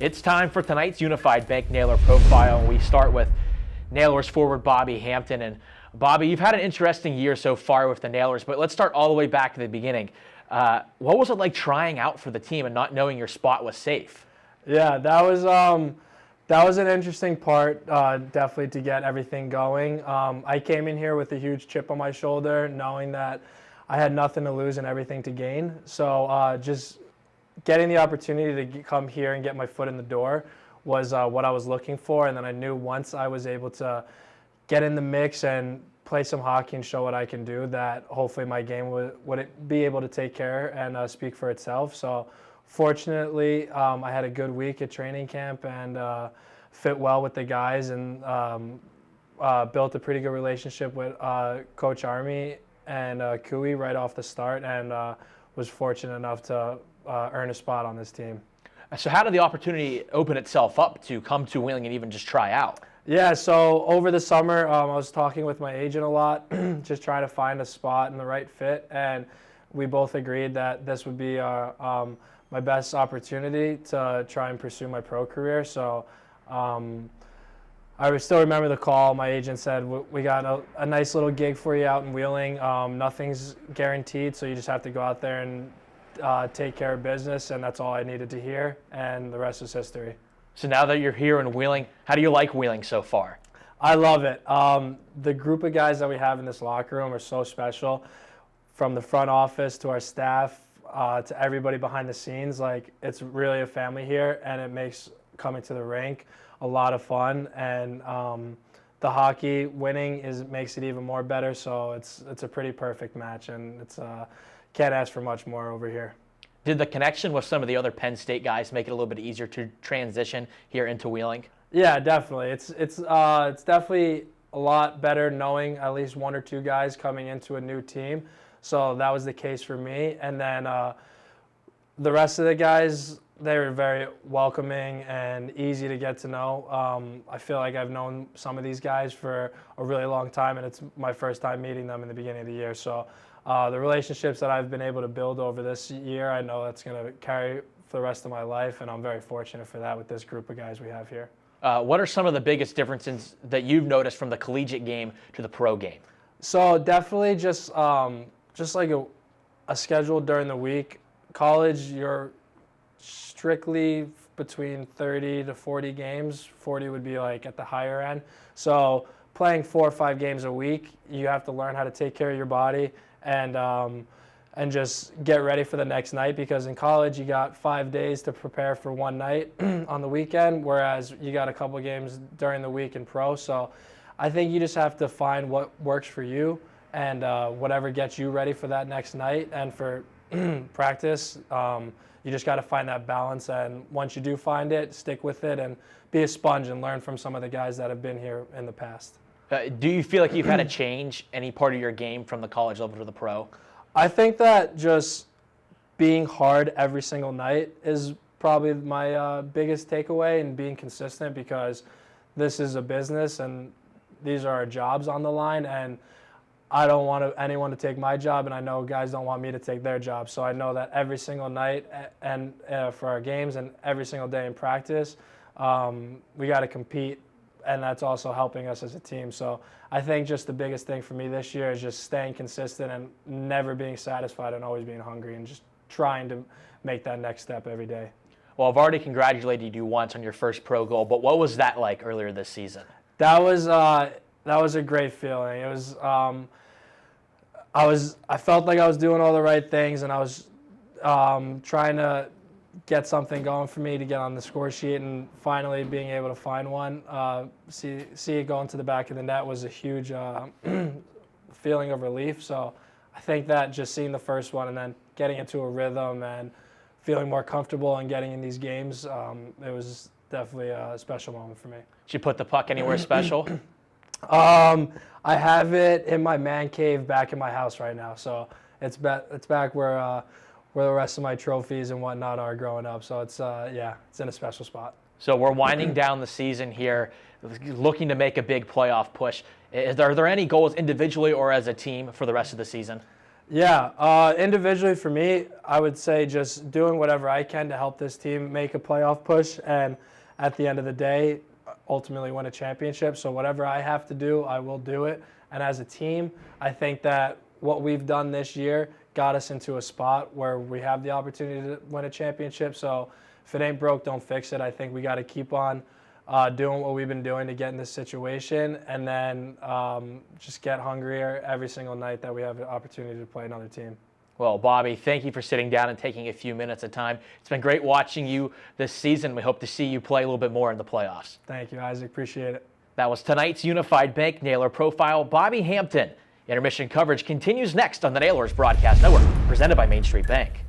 It's time for tonight's Unified Bank Nailer Profile, and we start with Nailers forward Bobby Hampton. And Bobby, you've had an interesting year so far with the Nailers, but let's start all the way back to the beginning. What was it like trying out for the team and not knowing your spot was safe? Yeah, that was an interesting part, definitely to get everything going. I came in here with a huge chip on my shoulder, knowing that I had nothing to lose and everything to gain. So just getting the opportunity to come here and get my foot in the door was what I was looking for. And then I knew once I was able to get in the mix and play some hockey and show what I can do, that hopefully my game would be able to take care and speak for itself. So fortunately, I had a good week at training camp and fit well with the guys and built a pretty good relationship with Coach Army and Cooey right off the start, and was fortunate enough to earn a spot on this team. So how did the opportunity open itself up to come to Wheeling and even just try out? Yeah, so over the summer, I was talking with my agent a lot, just trying to find a spot and the right fit, and we both agreed that this would be my best opportunity to try and pursue my pro career. So I still remember the call. My agent said, we got a nice little gig for you out in Wheeling. Nothing's guaranteed, so you just have to go out there and take care of business, and that's all I needed to hear, and the rest is history. So now that you're here in Wheeling, how do you like Wheeling so far? I love it. The group of guys that we have in this locker room are so special, from the front office to our staff to everybody behind the scenes. Like, it's really a family here, and it makes coming to the rink a lot of fun. And the hockey winning makes it even more better. So it's a pretty perfect match, and it's can't ask for much more over here. Did the connection with some of the other Penn State guys make it a little bit easier to transition here into Wheeling? Yeah, definitely. It's definitely a lot better knowing at least one or two guys coming into a new team. So that was the case for me. And then the rest of the guys, they were very welcoming and easy to get to know. I feel like I've known some of these guys for a really long time, and it's my first time meeting them in the beginning of the year. So the relationships that I've been able to build over this year, I know that's going to carry for the rest of my life, and I'm very fortunate for that with this group of guys we have here. What are some of the biggest differences that you've noticed from the collegiate game to the pro game? So definitely just like a schedule during the week. College, you're strictly between 30 to 40 games. 40 would be like at the higher end. So playing 4 or 5 games a week, you have to learn how to take care of your body and just get ready for the next night, because in college you got 5 days to prepare for one night on the weekend, whereas you got a couple games during the week in pro. So I think you just have to find what works for you and whatever gets you ready for that next night. And for practice, you just got to find that balance, and once you do find it, stick with it and be a sponge and learn from some of the guys that have been here in the past. Do you feel like you've had to change any part of your game from the college level to the pro? I think that just being hard every single night is probably my biggest takeaway, and being consistent, because this is a business and these are our jobs on the line, and I don't want anyone to take my job, and I know guys don't want me to take their job. So I know that every single night and for our games and every single day in practice, we got to compete, and that's also helping us as a team. So I think just the biggest thing for me this year is just staying consistent and never being satisfied and always being hungry and just trying to make that next step every day. Well, I've already congratulated you once on your first pro goal, but what was that like earlier this season? That was a great feeling. It was I felt like I was doing all the right things, and I was trying to get something going for me to get on the score sheet, and finally being able to find one, see it going to the back of the net was a huge feeling of relief. So I think that just seeing the first one and then getting into a rhythm and feeling more comfortable and getting in these games, it was definitely a special moment for me. Did you put the puck anywhere special? I have it in my man cave back in my house right now. So it's back where the rest of my trophies and whatnot are growing up. So it's it's in a special spot. So we're winding down the season here, looking to make a big playoff push. Are there any goals individually or as a team for the rest of the season? Yeah, individually for me, I would say just doing whatever I can to help this team make a playoff push, and at the end of the day, ultimately win a championship. So whatever I have to do, I will do it. And as a team, I think that what we've done this year got us into a spot where we have the opportunity to win a championship. So if it ain't broke, don't fix it. I think we got to keep on doing what we've been doing to get in this situation, and then just get hungrier every single night that we have an opportunity to play another team. Well, Bobby, thank you for sitting down and taking a few minutes of time. It's been great watching you this season. We hope to see you play a little bit more in the playoffs. Thank you, Isaac. Appreciate it. That was tonight's Unified Bank Nailer profile, Bobby Hampton. Intermission coverage continues next on the Nailers Broadcast Network, presented by Main Street Bank.